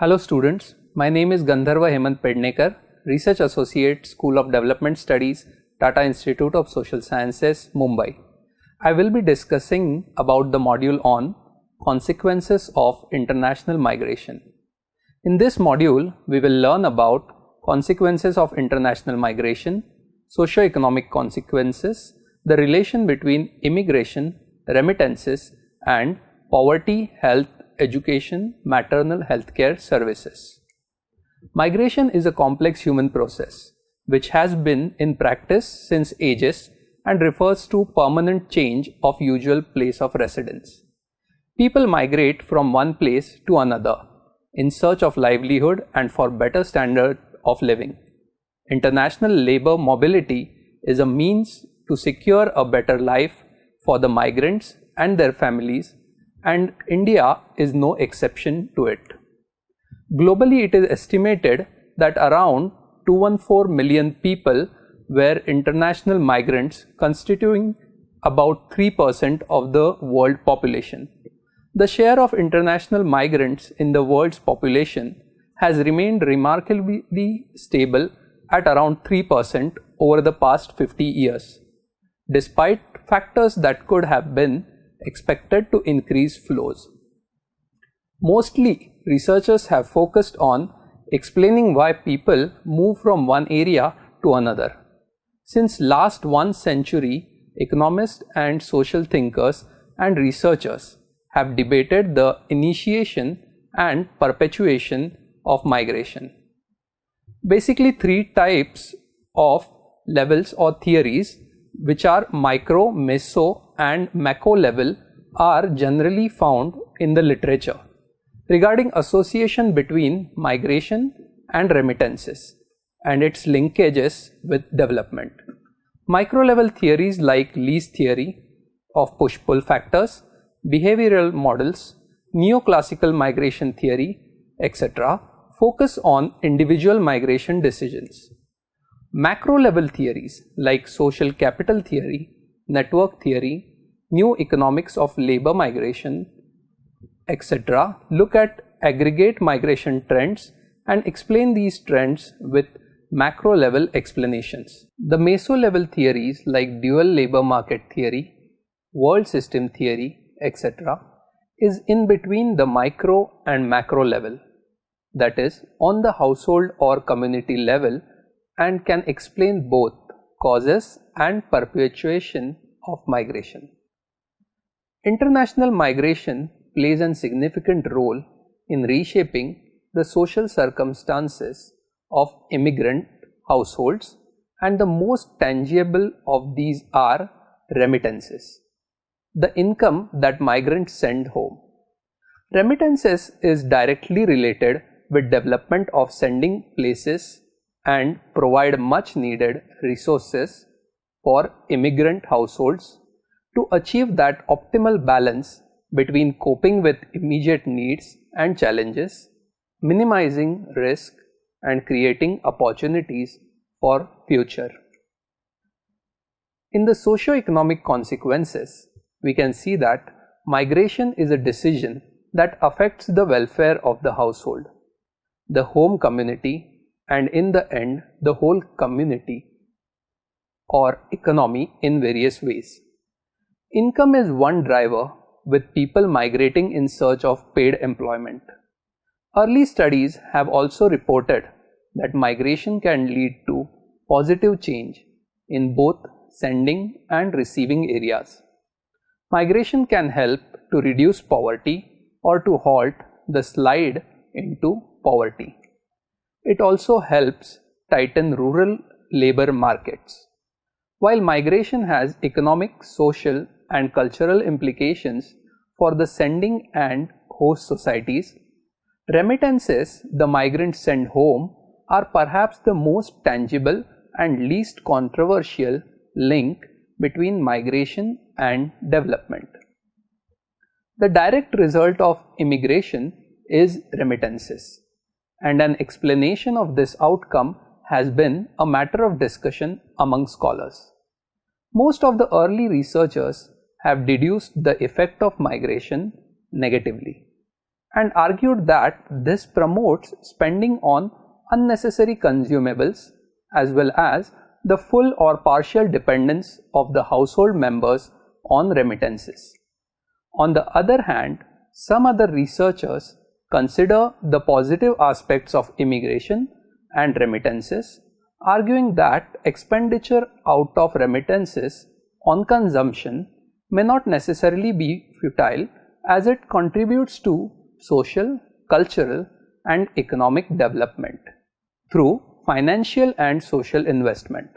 Hello students, my name is Gandharva Hemant Pednekar, Research Associate, School of Development Studies, Tata Institute of Social Sciences, Mumbai. I will be discussing about the module on consequences of international migration. In this module, we will learn about consequences of international migration, socio-economic consequences, the relation between immigration, remittances, and poverty, health, education, maternal healthcare services. Migration is a complex human process which has been in practice since ages and refers to permanent change of usual place of residence. People migrate from one place to another in search of livelihood and for better standard of living. International labor mobility is a means to secure a better life for the migrants and their families, and India is no exception to it. Globally, it is estimated that around 214 million people were international migrants, constituting about 3% of the world population. The share of international migrants in the world's population has remained remarkably stable at around 3% over the past 50 years, despite factors that could have been expected to increase flows. Mostly, researchers have focused on explaining why people move from one area to another. Since last 1 century, economists and social thinkers and researchers have debated the initiation and perpetuation of migration. Basically, 3 types of levels or theories, which are micro, meso, and macro level, are generally found in the literature regarding association between migration and remittances and its linkages with development. Micro level theories like Lee's theory of push-pull factors, behavioral models, neoclassical migration theory, etc. focus on individual migration decisions. Macro level theories like social capital theory, network theory, new economics of labor migration, etc. look at aggregate migration trends and explain these trends with macro level explanations. The meso level theories like dual labor market theory, world system theory, etc. is in between the micro and macro level, that is on the household or community level, and can explain both causes and perpetuation of migration. International migration plays a significant role in reshaping the social circumstances of immigrant households, and the most tangible of these are remittances, the income that migrants send home. Remittances is directly related with development of sending places and provide much needed resources for immigrant households to achieve that optimal balance between coping with immediate needs and challenges, minimizing risk, and creating opportunities for future. In the socio-economic consequences, we can see that migration is a decision that affects the welfare of the household, the home community, and in the end, the whole community or economy in various ways. Income is one driver, with people migrating in search of paid employment. Early studies have also reported that migration can lead to positive change in both sending and receiving areas. Migration can help to reduce poverty or to halt the slide into poverty. It also helps tighten rural labor markets. While migration has economic, social, and cultural implications for the sending and host societies, remittances the migrants send home are perhaps the most tangible and least controversial link between migration and development. The direct result of immigration is remittances, and an explanation of this outcome has been a matter of discussion among scholars. Most of the early researchers have deduced the effect of migration negatively. and argued that this promotes spending on unnecessary consumables as well as the full or partial dependence of the household members on remittances. On the other hand, some other researchers consider the positive aspects of immigration and remittances, arguing that expenditure out of remittances on consumption may not necessarily be futile as it contributes to social, cultural, and economic development through financial and social investment.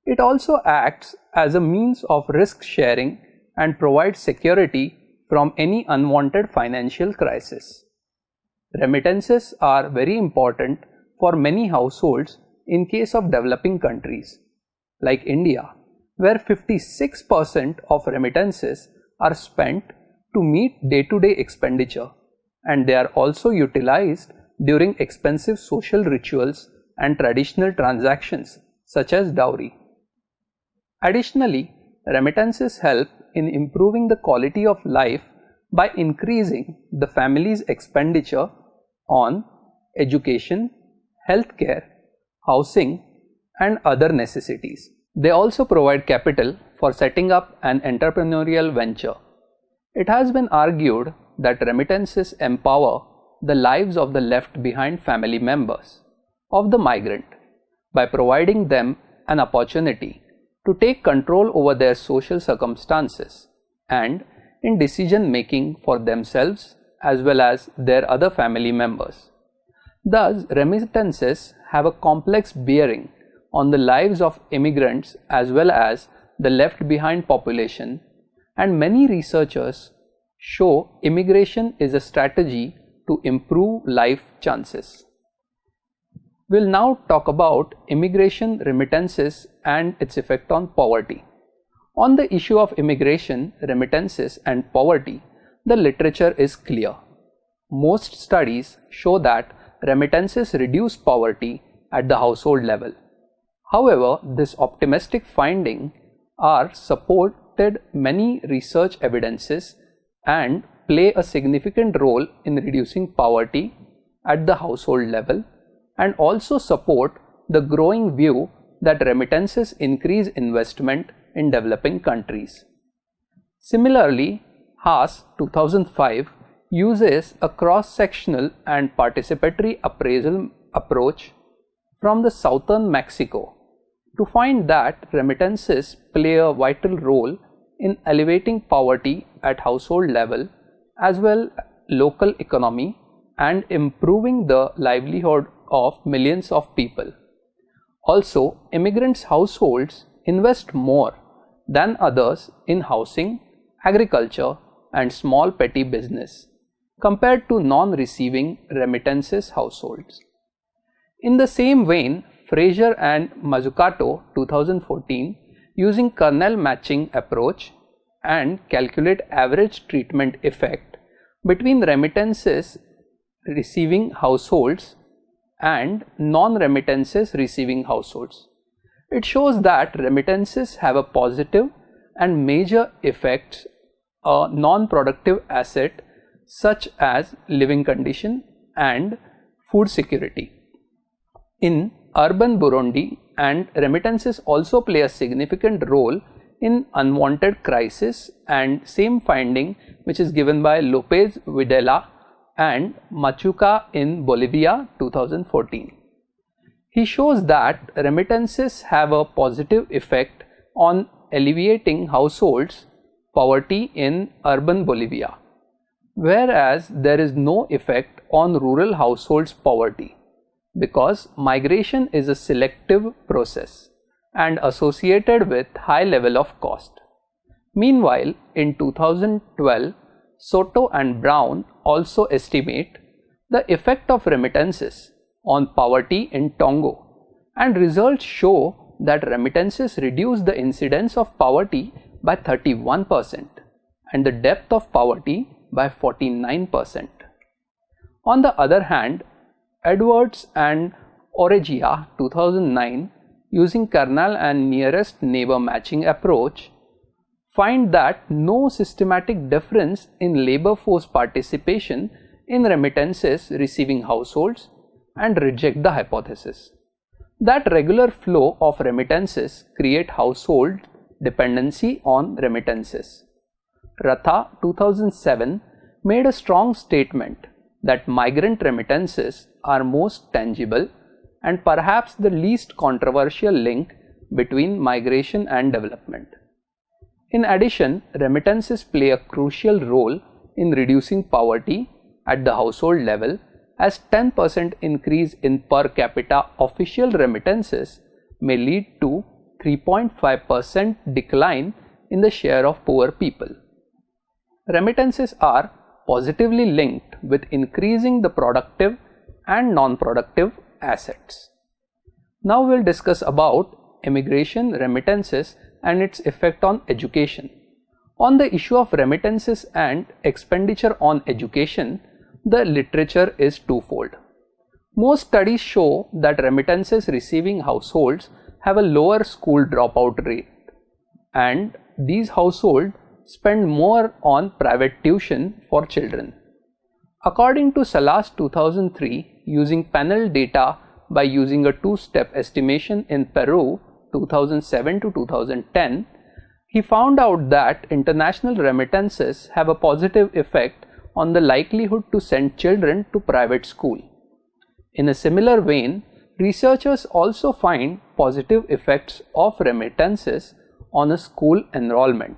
It also acts as a means of risk sharing and provides security from any unwanted financial crisis. Remittances are very important for many households in case of developing countries like India, where 56% of remittances are spent to meet day-to-day expenditure, and they are also utilized during expensive social rituals and traditional transactions such as dowry. Additionally, remittances help in improving the quality of life by increasing the family's expenditure on education, healthcare, housing, and other necessities. They also provide capital for setting up an entrepreneurial venture. It has been argued that remittances empower the lives of the left behind family members of the migrant by providing them an opportunity to take control over their social circumstances and in decision making for themselves as well as their other family members. Thus, remittances have a complex bearing on the lives of immigrants as well as the left behind population, and many researchers show immigration is a strategy to improve life chances. We'll now talk about immigration, remittances, and its effect on poverty. On the issue of immigration, remittances, and poverty, the literature is clear. Most studies show that remittances reduce poverty at the household level. However, this optimistic finding are supported many research evidences and play a significant role in reducing poverty at the household level, and also support the growing view that remittances increase investment in developing countries. Similarly, Haas 2005 uses a cross-sectional and participatory appraisal approach from the southern Mexico to find that remittances play a vital role in elevating poverty at household level as well local economy and improving the livelihood of millions of people. Also, immigrants' households invest more than others in housing, agriculture, and small petty business compared to non-receiving remittances households. In the same vein, Fraser and Mazzucato 2014 using kernel matching approach and calculate average treatment effect between remittances receiving households and non-remittances receiving households. It shows that remittances have a positive and major effects on non-productive asset such as living condition and food security. In urban Burundi, and remittances also play a significant role in unwanted crisis, and same finding which is given by Lopez Videla and Machuca in Bolivia 2014. He shows that remittances have a positive effect on alleviating households poverty in urban Bolivia, whereas there is no effect on rural households poverty because migration is a selective process and associated with high level of cost. Meanwhile, in 2012, Soto and Brown also estimate the effect of remittances on poverty in Tongo, and results show that remittances reduce the incidence of poverty by 31% and the depth of poverty by 49%. On the other hand, Edwards and Oregia 2009 using kernel and nearest neighbor matching approach find that no systematic difference in labor force participation in remittances receiving households and reject the hypothesis that regular flow of remittances create household dependency on remittances. Ratha 2007 made a strong statement that migrant remittances are most tangible and perhaps the least controversial link between migration and development. In addition, remittances play a crucial role in reducing poverty at the household level, as 10% increase in per capita official remittances may lead to 3.5% decline in the share of poor people. Remittances are positively linked with increasing the productive and non-productive assets. Now we will discuss about immigration, remittances and its effect on education. On the issue of remittances and expenditure on education, the literature is twofold. Most studies show that remittances receiving households have a lower school dropout rate, and these households spend more on private tuition for children. According to Salas 2003, using panel data by using a two-step estimation in Peru 2007 to 2010, he found out that international remittances have a positive effect on the likelihood to send children to private school. In a similar vein, researchers also find positive effects of remittances on a school enrollment.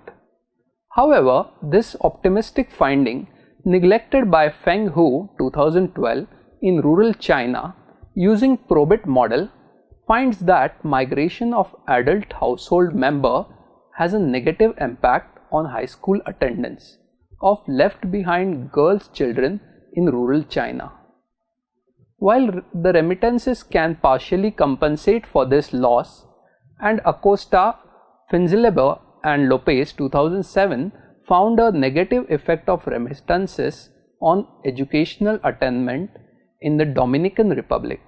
However, this optimistic finding, neglected by Feng Hu 2012 in rural China using Probit model, finds that migration of adult household member has a negative impact on high school attendance of left behind girls' children in rural China. While the remittances can partially compensate for this loss, and Acosta, Finzileba and Lopez 2007 found a negative effect of remittances on educational attainment in the Dominican Republic.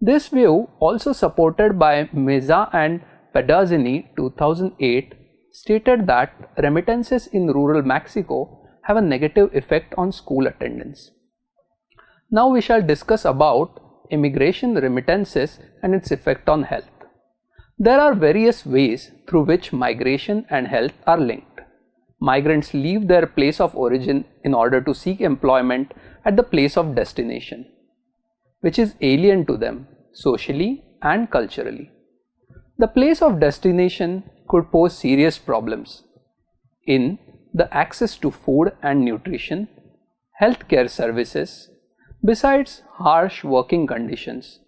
This view, also supported by Meza and Pedazzini 2008, stated that remittances in rural Mexico have a negative effect on school attendance. Now we shall discuss about immigration, remittances and its effect on health. There are various ways through which migration and health are linked. Migrants leave their place of origin in order to seek employment at the place of destination, which is alien to them socially and culturally. The place of destination could pose serious problems in the access to food and nutrition, healthcare services, besides harsh working conditions,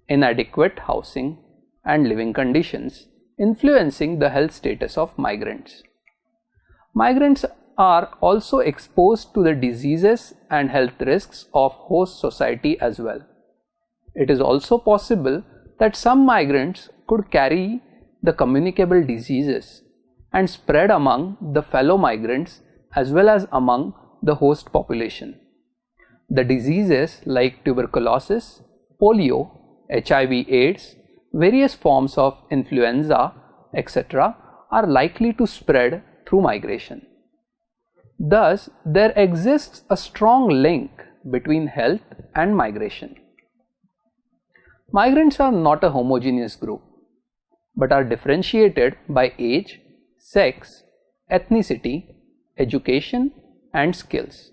inadequate housing and living conditions influencing the health status of migrants. Migrants are also exposed to the diseases and health risks of host society as well. It is also possible that some migrants could carry the communicable diseases and spread among the fellow migrants as well as among the host population. The diseases like tuberculosis, polio, HIV/AIDS, various forms of influenza, etc. are likely to spread through migration. Thus, there exists a strong link between health and migration. Migrants are not a homogeneous group, but are differentiated by age, sex, ethnicity, education, and skills.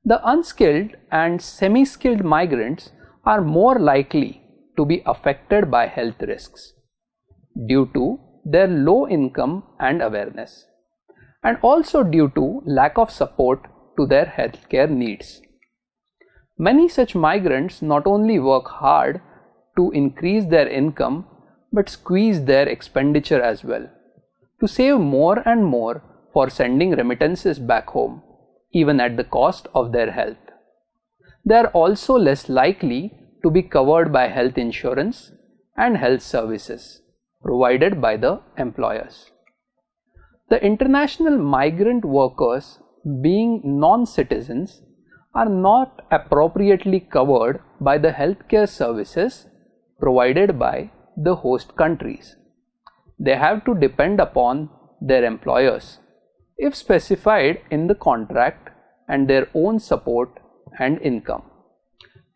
The unskilled and semi-skilled migrants are more likely to be affected by health risks due to their low income and awareness, and also due to lack of support to their healthcare needs. Many such migrants not only work hard to increase their income but squeeze their expenditure as well to save more and more for sending remittances back home, even at the cost of their health. They are also less likely to be covered by health insurance and health services provided by the employers. The international migrant workers, being non-citizens, are not appropriately covered by the healthcare services provided by the host countries. They have to depend upon their employers, if specified in the contract, and their own support and income.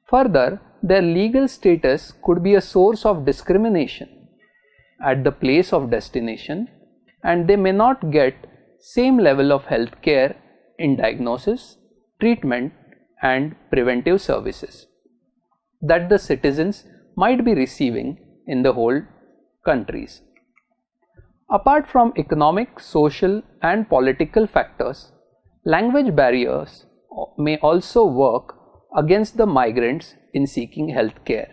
Further, their legal status could be a source of discrimination at the place of destination, and they may not get same level of health care in diagnosis, treatment and preventive services that the citizens might be receiving in the whole countries. Apart from economic, social and political factors, language barriers may also work against the migrants in seeking health care.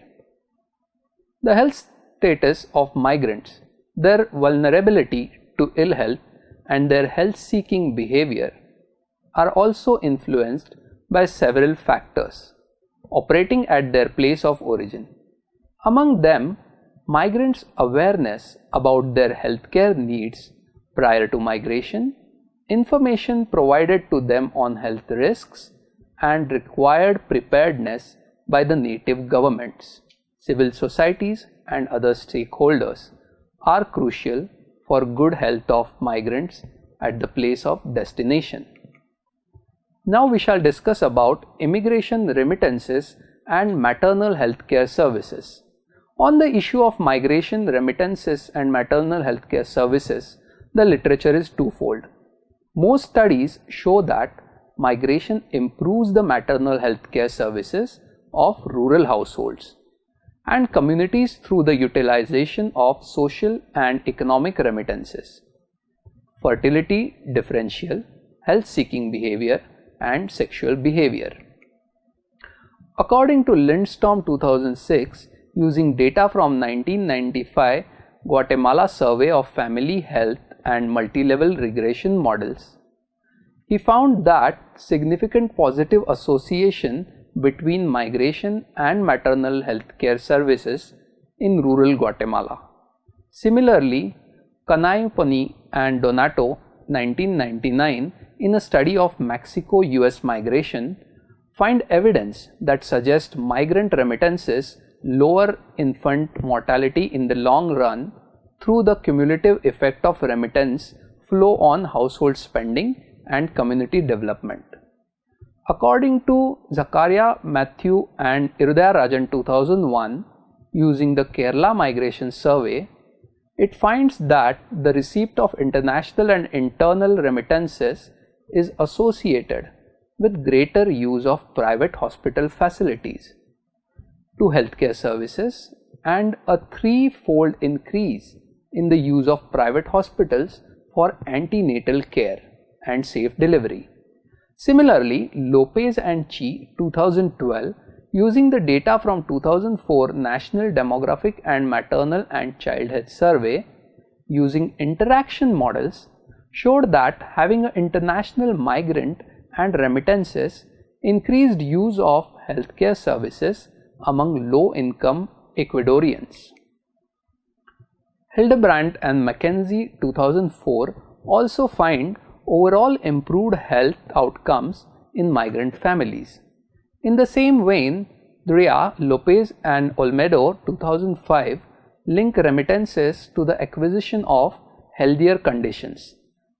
The health status of migrants, their vulnerability to ill health and their health seeking behavior are also influenced by several factors operating at their place of origin. Among them, migrants' awareness about their healthcare needs prior to migration, information provided to them on health risks, and required preparedness by the native governments, civil societies, and other stakeholders are crucial for good health of migrants at the place of destination. Now we shall discuss about immigration remittances and maternal healthcare services. On the issue of migration, remittances and maternal healthcare services, the literature is twofold. Most studies show that migration improves the maternal healthcare services of rural households and communities through the utilization of social and economic remittances, fertility differential, health seeking behavior and sexual behavior. According to Lindstorm 2006, using data from 1995 Guatemala Survey of Family Health and Multi-Level Regression Models, he found that significant positive association between migration and maternal health care services in rural Guatemala. Similarly, Canayoponi and Donato 1999 in a study of Mexico-US migration find evidence that suggests migrant remittances lower infant mortality in the long run through the cumulative effect of remittance flow on household spending and community development. According to Zakaria, Matthew and Irudaya Rajan 2001, using the Kerala Migration Survey, it finds that the receipt of international and internal remittances is associated with greater use of private hospital facilities to healthcare services and a threefold increase in the use of private hospitals for antenatal care and safe delivery. Similarly, Lopez and Chi 2012, using the data from 2004 National Demographic and Maternal and Child Health Survey, using interaction models, showed that having an international migrant and remittances increased use of healthcare services among low-income Ecuadorians. Hildebrandt and Mackenzie 2004 also find overall improved health outcomes in migrant families. In the same vein, Drea, Lopez and Olmedo 2005 link remittances to the acquisition of healthier conditions,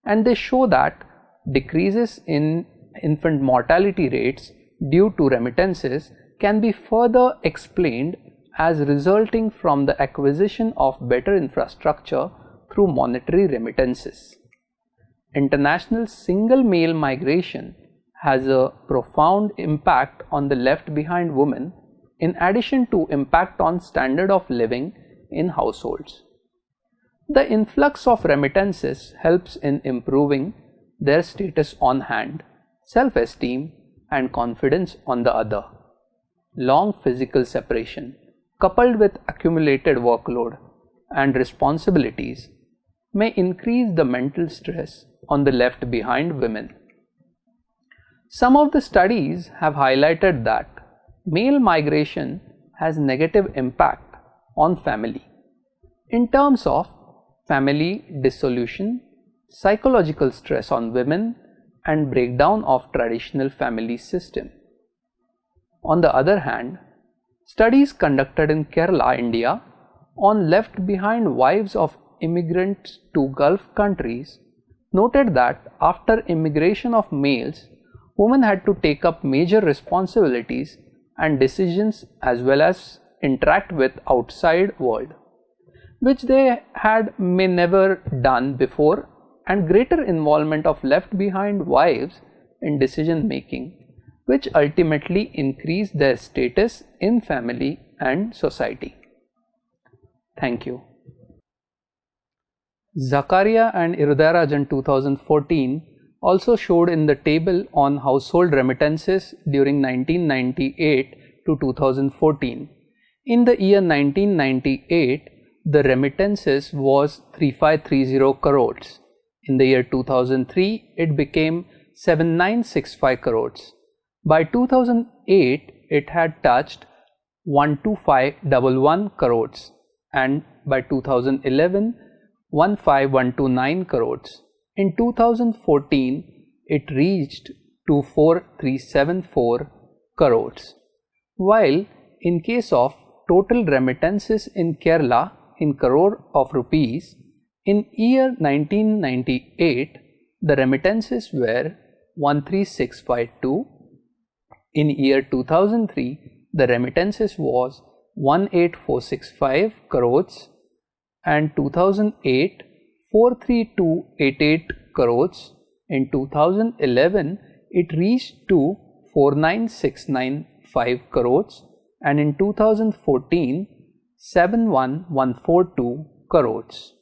and they show that decreases in infant mortality rates due to remittances can be further explained as resulting from the acquisition of better infrastructure through monetary remittances. International single male migration has a profound impact on the left behind women, in addition to impact on standard of living in households. The influx of remittances helps in improving their status on hand, self-esteem and confidence on the other. Long physical separation coupled with accumulated workload and responsibilities may increase the mental stress on the left behind women. Some of the studies have highlighted that male migration has negative impact on family in terms of family dissolution, psychological stress on women, and breakdown of traditional family system. On the other hand, studies conducted in Kerala, India, on left behind wives of immigrants to Gulf countries noted that after immigration of males women had to take up major responsibilities and decisions as well as interact with outside world, which they had may never done before, and greater involvement of left behind wives in decision making, which ultimately increased their status in family and society. Thank you. Zakaria and Irudarajan 2014 also showed in the table on household remittances during 1998 to 2014. In the year 1998, the remittances was 3530 crores. In the year 2003, it became 7965 crores. By 2008, it had touched 12511 crores, and by 2011, 15129 crores. In 2014, it reached 24374 crores. While in case of total remittances in Kerala in crore of rupees, in year 1998, the remittances were 13652. In year 2003, the remittances was 18465 crores, and 2008 43288 crores. In 2011, it reached to 49695 crores, and in 2014 71142 crores.